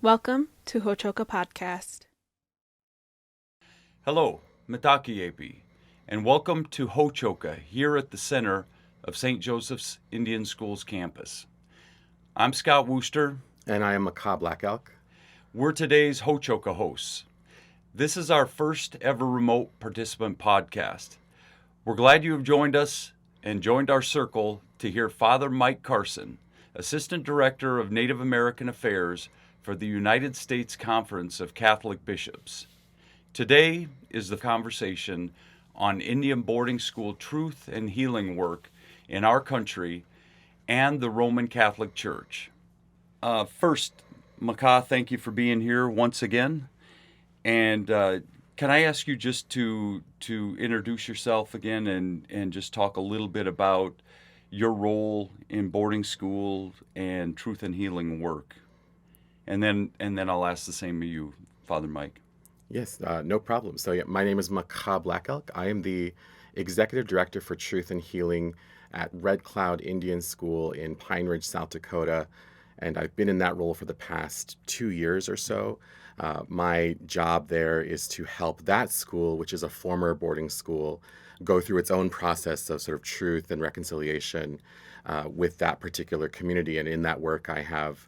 Welcome to Hochoka Podcast. Hello, Mitakuyepi, and welcome to Hochoka here at the center of St. Joseph's Indian Schools campus. I'm Scott Wooster. And I am Macaw Black Elk. We're today's Hochoka hosts. This is our first ever remote participant podcast. We're glad you have joined us and joined our circle to hear Father Mike Carson, Assistant Director of Native American Affairs for the United States Conference of Catholic Bishops. Today is the conversation on Indian boarding school truth and healing work in our country and the Roman Catholic Church. First, Macaw, thank you for being here once again. And can I ask you just to introduce yourself again and just talk a little bit about your role in boarding school and truth and healing work? And then I'll ask the same of you, Father Mike. Yes, no problem. So my name is Macaw Black Elk. I am the Executive Director for Truth and Healing at Red Cloud Indian School in Pine Ridge, South Dakota. And I've been in that role for the past 2 years or so. My job there is to help that school, which is a former boarding school, go through its own process of sort of truth and reconciliation with that particular community. And in that work, I have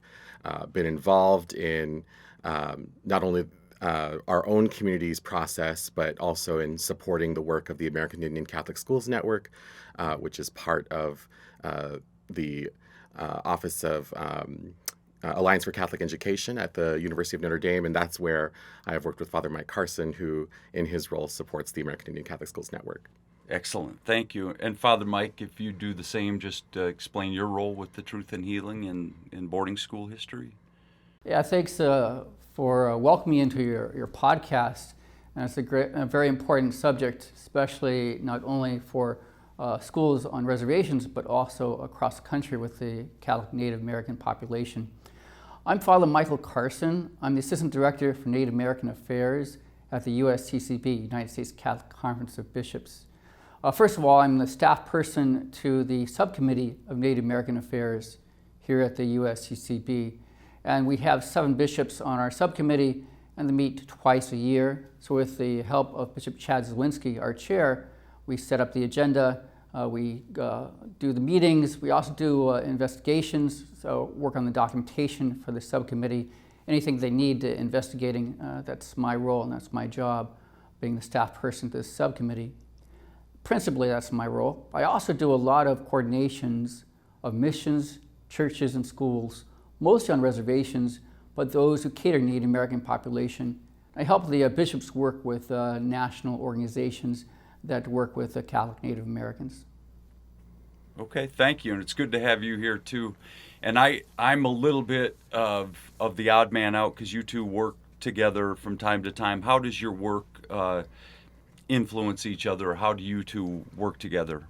been involved in not only our own community's process, but also in supporting the work of the American Indian Catholic Schools Network, which is part of the Office of Alliance for Catholic Education at the University of Notre Dame. And that's where I have worked with Father Mike Carson, who in his role supports the American Indian Catholic Schools Network. Excellent. Thank you. And Father Mike, if you do the same, just explain your role with the truth and healing in boarding school history. Yeah, thanks for welcoming me into your podcast. And it's a very important subject, especially not only for schools on reservations, but also across the country with the Catholic Native American population. I'm Father Michael Carson. I'm the Assistant Director for Native American Affairs at the USCCB, United States Catholic Conference of Bishops. First of all, I'm the staff person to the Subcommittee of Native American Affairs here at the USCCB. And we have 7 bishops on our subcommittee, and they meet twice a year. So with the help of Bishop Chad Zielinski, our chair, we set up the agenda, we do the meetings, we also do investigations, so work on the documentation for the subcommittee. Anything they need investigating, that's my role and that's my job, being the staff person to the subcommittee. Principally, that's my role. I also do a lot of coordinations of missions, churches, and schools, mostly on reservations, but those who cater to Native American population. I help the bishops work with national organizations that work with Catholic Native Americans. Okay, thank you, and it's good to have you here too. And I'm a little bit of the odd man out because you two work together from time to time. How does your work influence each other? How do you two work together?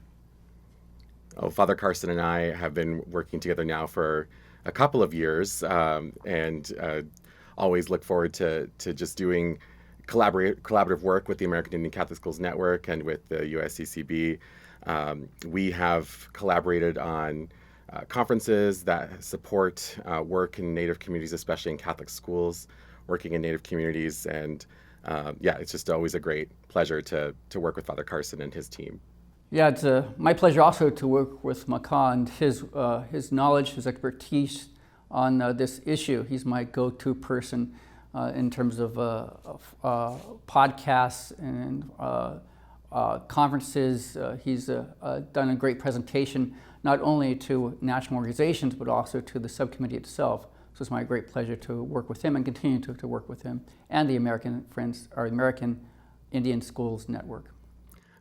Oh, Father Carson and I have been working together now for a couple of years, and always look forward to just doing collaborative work with the American Indian Catholic Schools Network and with the USCCB. We have collaborated on conferences that support work in Native communities, especially in Catholic schools, working in Native communities. And it's just always a great pleasure to work with Father Carson and his team. Yeah, it's my pleasure also to work with Macaw and his knowledge, his expertise on this issue. He's my go-to person in terms of podcasts and conferences. He's done a great presentation, not only to national organizations, but also to the subcommittee itself. So it's my great pleasure to work with him and continue to work with him and the American Indian Schools Network.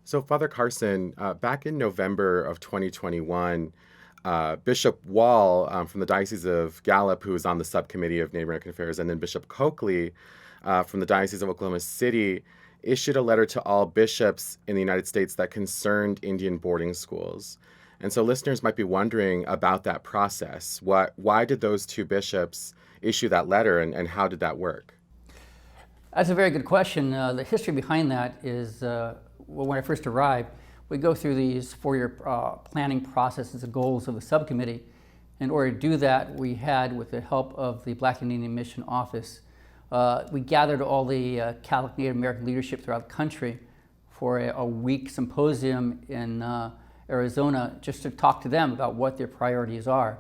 So Father Carson, back in November of 2021, Bishop Wall from the Diocese of Gallup, who was on the subcommittee of Native American Affairs, and then Bishop Coakley from the Diocese of Oklahoma City issued a letter to all bishops in the United States that concerned Indian boarding schools. And so listeners might be wondering about that process. Why did those 2 bishops issue that letter, and how did that work? That's a very good question. The history behind that is when I first arrived, we go through these 4-year planning processes and goals of the subcommittee. In order to do that, we had, with the help of the Black and Indian Mission Office, we gathered all the Catholic Native American leadership throughout the country for a week symposium in Arizona, just to talk to them about what their priorities are.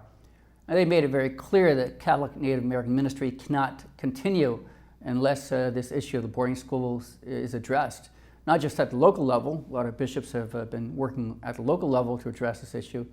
And they made it very clear that Catholic Native American ministry cannot continue unless this issue of the boarding schools is addressed, not just at the local level. A lot of bishops have been working at the local level to address this issue,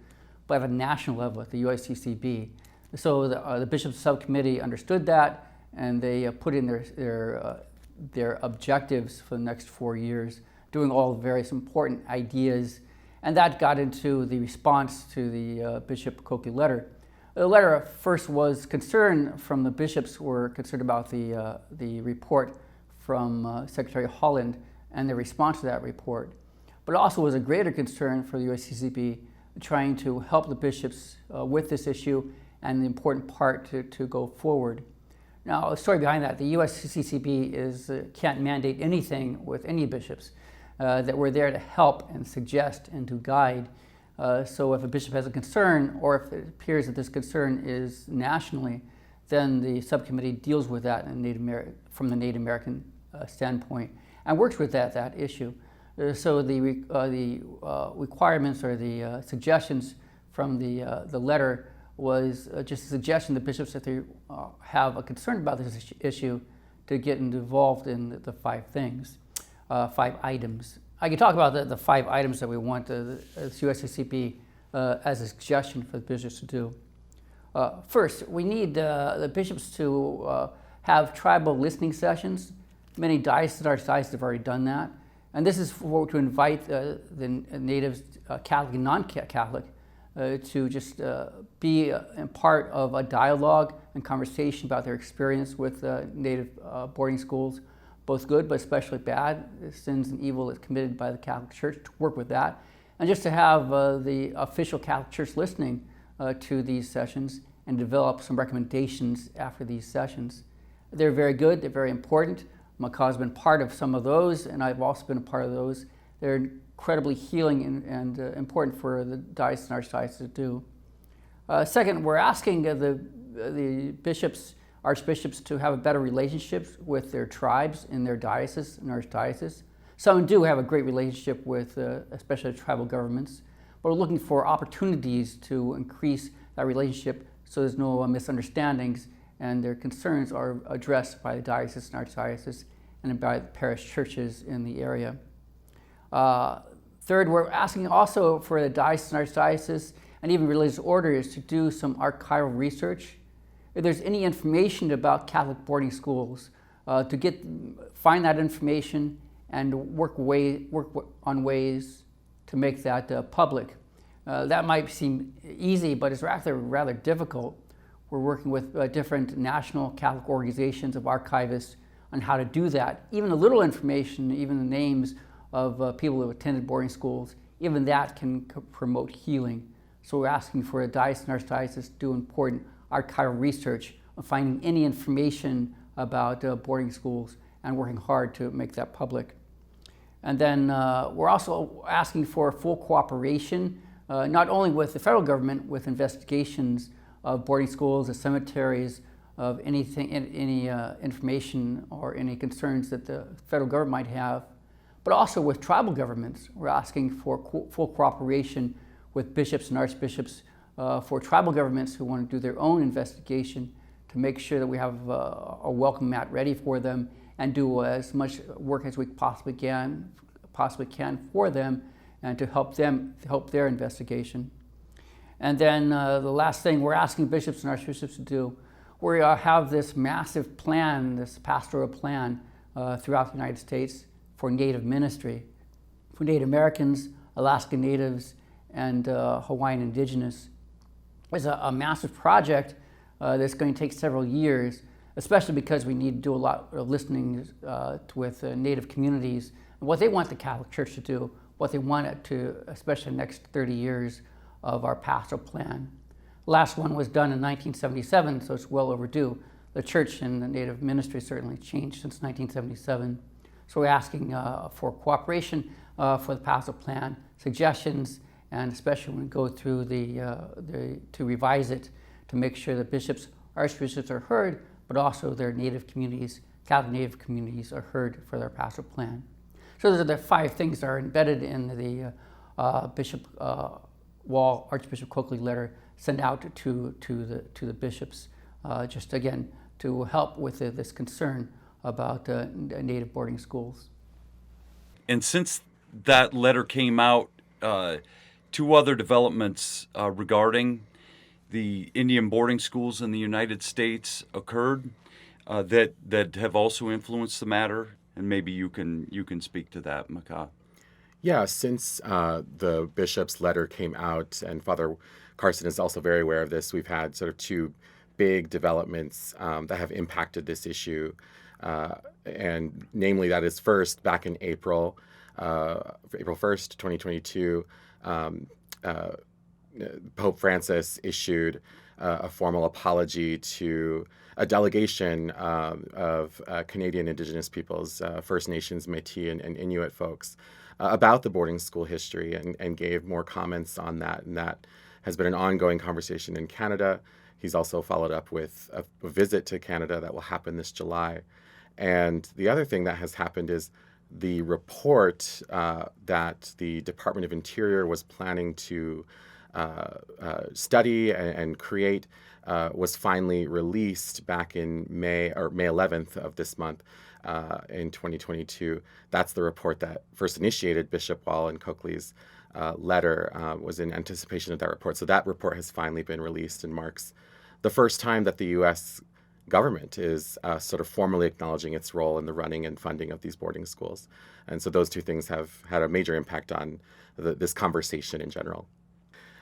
but at a national level at the UICCB. So the Bishops' Subcommittee understood that, and they put in their objectives for the next 4 years, doing all the various important ideas, and that got into the response to the Bishop Coakley letter. The letter first was concern from the bishops who were concerned about the report from Secretary Holland and the response to that report, but it also was a greater concern for the UICCB, trying to help the bishops with this issue and the important part to go forward. Now, the story behind that, the USCCB can't mandate anything with any bishops, that we're there to help and suggest and to guide. So if a bishop has a concern, or if it appears that this concern is nationally, then the subcommittee deals with that from the Native American standpoint and works with that issue. So the requirements or the suggestions from the letter was just a suggestion to bishops that they have a concern about this issue to get involved in the 5 things, 5 items. I can talk about the 5 items that we want the USCCB as a suggestion for the bishops to do. First, we need the bishops to have tribal listening sessions. Many dioceses and archdioceses have already done that. And this is to invite the natives, Catholic and non-Catholic, to just be a part of a dialogue and conversation about their experience with Native boarding schools, both good but especially bad, sins and evil that's committed by the Catholic Church, to work with that. And just to have the official Catholic Church listening to these sessions and develop some recommendations after these sessions. They're very good, they're very important. Makah has been part of some of those, and I've also been a part of those. They're incredibly healing and important for the diocese and archdiocese to do. Second, we're asking the bishops, archbishops, to have a better relationship with their tribes in their diocese and archdiocese. Some do have a great relationship with especially tribal governments, but we're looking for opportunities to increase that relationship so there's no misunderstandings and their concerns are addressed by the diocese and archdiocese and by the parish churches in the area. Third, we're asking also for the diocese and archdiocese and even religious orders to do some archival research. If there's any information about Catholic boarding schools, to find that information and work on ways to make that public. That might seem easy, but it's rather difficult. We're working with different national Catholic organizations of archivists on how to do that. Even a little information, even the names of people who attended boarding schools, even that can promote healing. So we're asking for a diocese and archdiocese to do important archival research on finding any information about boarding schools and working hard to make that public. And then we're also asking for full cooperation, not only with the federal government with investigations of boarding schools, of cemeteries, of any information or any concerns that the federal government might have, but also with tribal governments. We're asking for full cooperation with bishops and archbishops, for tribal governments who want to do their own investigation to make sure that we have a welcome mat ready for them and do as much work as we possibly can for them and to help their investigation. And then the last thing we're asking bishops and archbishops to do, we have this massive plan, this pastoral plan throughout the United States for Native ministry, for Native Americans, Alaska Natives, and Hawaiian Indigenous. It's a massive project that's going to take several years, especially because we need to do a lot of listening with Native communities and what they want the Catholic Church to do, what they want it to, especially the next 30 years of our pastoral plan. The last one was done in 1977, so it's well overdue. The church and the Native ministry certainly changed since 1977. So we're asking for cooperation for the pastoral plan, suggestions, and especially when we go through to revise it to make sure that archbishops are heard, but also their Catholic native communities are heard for their pastoral plan. So those are the 5 things that are embedded in the Bishop Wall, Archbishop Coakley letter sent out to the bishops, just again to help with this concern about native boarding schools. And since that letter came out, 2 other developments regarding the Indian boarding schools in the United States occurred that have also influenced the matter, and maybe you can speak to that, Maka. Yeah, since the bishop's letter came out, and Father Carson is also very aware of this, we've had sort of 2 big developments that have impacted this issue. And namely, that is first, back in April 1st, 2022, Pope Francis issued a formal apology to a delegation of Canadian Indigenous peoples, First Nations, Métis, and Inuit folks, about the boarding school history, and gave more comments on that. And that has been an ongoing conversation in Canada. He's also followed up with a visit to Canada that will happen this July. And the other thing that has happened is the report that the Department of Interior was planning to study and create was finally released back in May 11th of this month in 2022. That's the report that first initiated Bishop Wall and Coakley's letter, was in anticipation of that report. So that report has finally been released and marks the first time that the U.S. government is sort of formally acknowledging its role in the running and funding of these boarding schools. And so those 2 things have had a major impact on this conversation in general.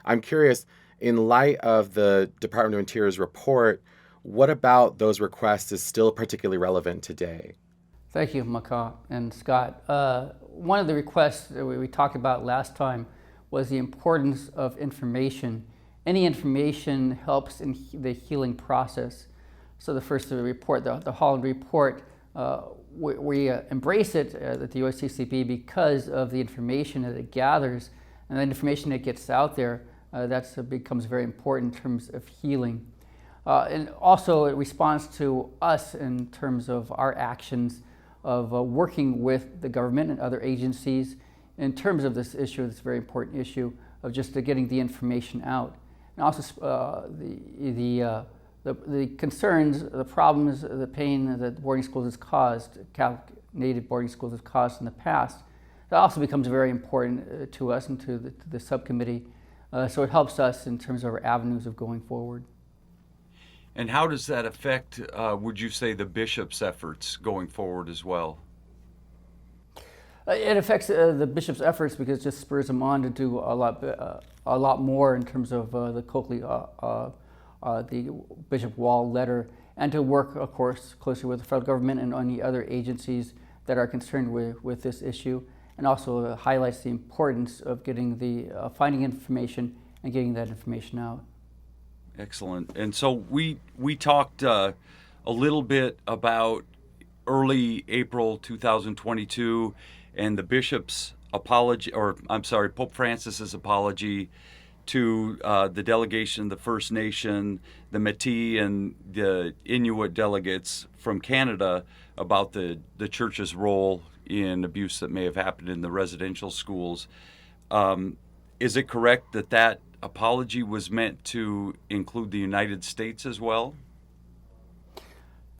I'm curious, in light of the Department of Interior's report, what about those requests is still particularly relevant today? Thank you, Maka and Scott. One of the requests that we talked about last time was the importance of information. Any information helps in the healing process. So the first report, the Holland report, we embrace it at the USCCB because of the information that it gathers and the information that gets out there. That becomes very important in terms of healing. And also it responds to us in terms of our actions of working with the government and other agencies in terms of this issue, this very important issue of just getting the information out. And also the concerns, the problems, the pain that boarding schools has caused, Catholic native boarding schools has caused in the past. That also becomes very important to us and to the subcommittee. So it helps us in terms of our avenues of going forward. And how does that affect, would you say, the bishop's efforts going forward as well? It affects the bishop's efforts because it just spurs them on to do a lot more in terms of the Coakley, the Bishop Wall letter, and to work, of course, closely with the federal government and any other agencies that are concerned with this issue, and also highlights the importance of getting finding information and getting that information out. Excellent. And so we talked a little bit about early April 2022 and the bishop's apology, Pope Francis's apology to the delegation, the First Nation, the Métis, and the Inuit delegates from Canada about the church's role in abuse that may have happened in the residential schools. Is it correct that apology was meant to include the United States as well?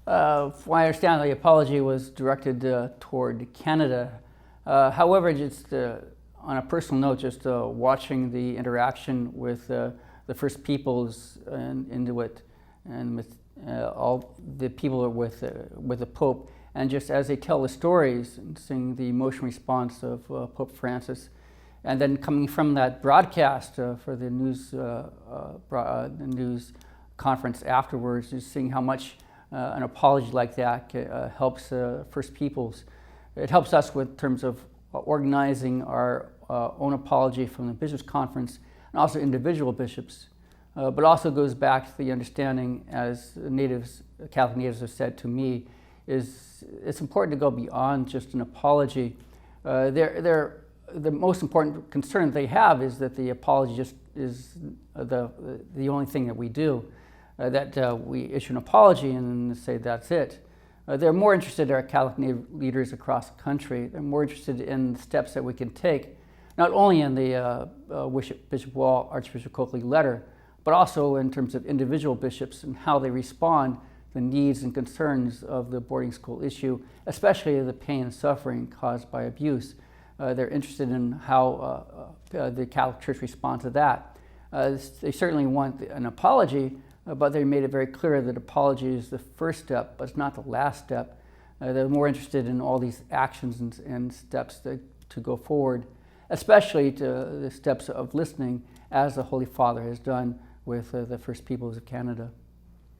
From what I understand, the apology was directed toward Canada. However, just on a personal note, just watching the interaction with the First Peoples and Inuit and with all the people with the Pope, and just as they tell the stories and seeing the emotional response of Pope Francis, and then coming from that broadcast for the news conference afterwards, just seeing how much an apology like that helps First Peoples. It helps us in terms of organizing our own apology from the Bishops' Conference and also individual bishops, but also goes back to the understanding, as Catholic natives have said to me, is it's important to go beyond just an apology. The most important concern they have is that the apology just is the only thing that we do. that we issue an apology and then say that's it. They're more interested in our Catholic Native leaders across the country. They're more interested in the steps that we can take, not only in the Bishop Wall, Archbishop Coakley letter, but also in terms of individual bishops and how they respond to the needs and concerns of the boarding school issue, especially the pain and suffering caused by abuse. They're interested in how the Catholic Church responds to that. They certainly want an apology, but they made it very clear that apology is the first step, but it's not the last step. They're more interested in all these actions and steps to go forward, especially to the steps of listening, as the Holy Father has done with the First Peoples of Canada.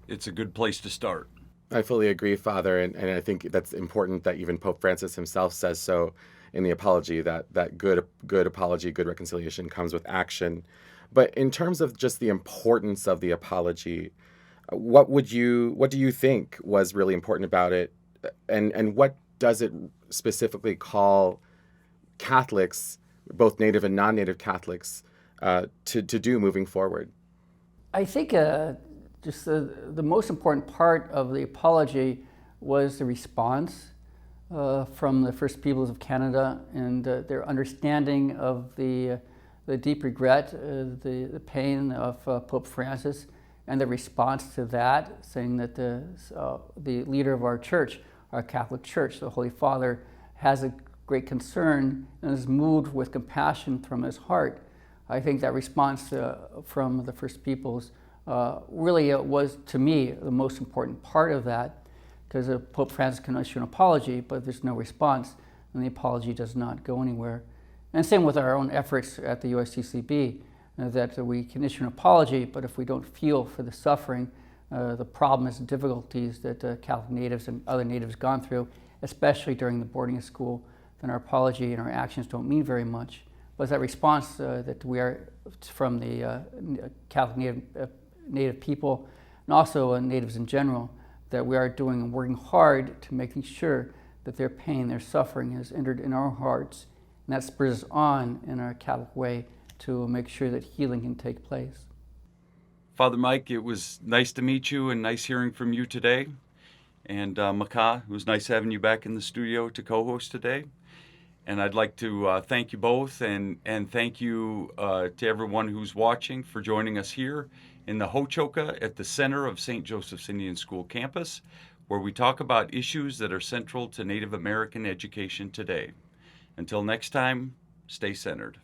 It's a good place to start. I fully agree, Father, and I think that's important that even Pope Francis himself says so in the apology, that good apology, good reconciliation comes with action. But in terms of just the importance of the apology, what do you think was really important about it, and what does it specifically call Catholics, both native and non-native Catholics, to do moving forward? I think just the most important part of the apology was the response from the First Peoples of Canada and their understanding of the deep regret, the pain of Pope Francis, and the response to that, saying that the leader of our church, our Catholic Church, the Holy Father, has a great concern and is moved with compassion from his heart. I think that response from the First Peoples really was, to me, the most important part of that, because Pope Francis can issue an apology, but there's no response, and the apology does not go anywhere. And same with our own efforts at the USCCB, that we can issue an apology, but if we don't feel for the suffering, the problems and difficulties that Catholic natives and other natives gone through, especially during the boarding school, then our apology and our actions don't mean very much. But that response that we are from the Catholic native people, and also natives in general, that we are doing and working hard to making sure that their pain, their suffering is entered in our hearts, and that spurs us on in our Catholic way to make sure that healing can take place. Father Mike, it was nice to meet you and nice hearing from you today. And Maka, it was nice having you back in the studio to co-host today. And I'd like to thank you both and thank you to everyone who's watching for joining us here in the Ho-Chokeh at the center of St. Joseph's Indian School campus, where we talk about issues that are central to Native American education today. Until next time, stay centered.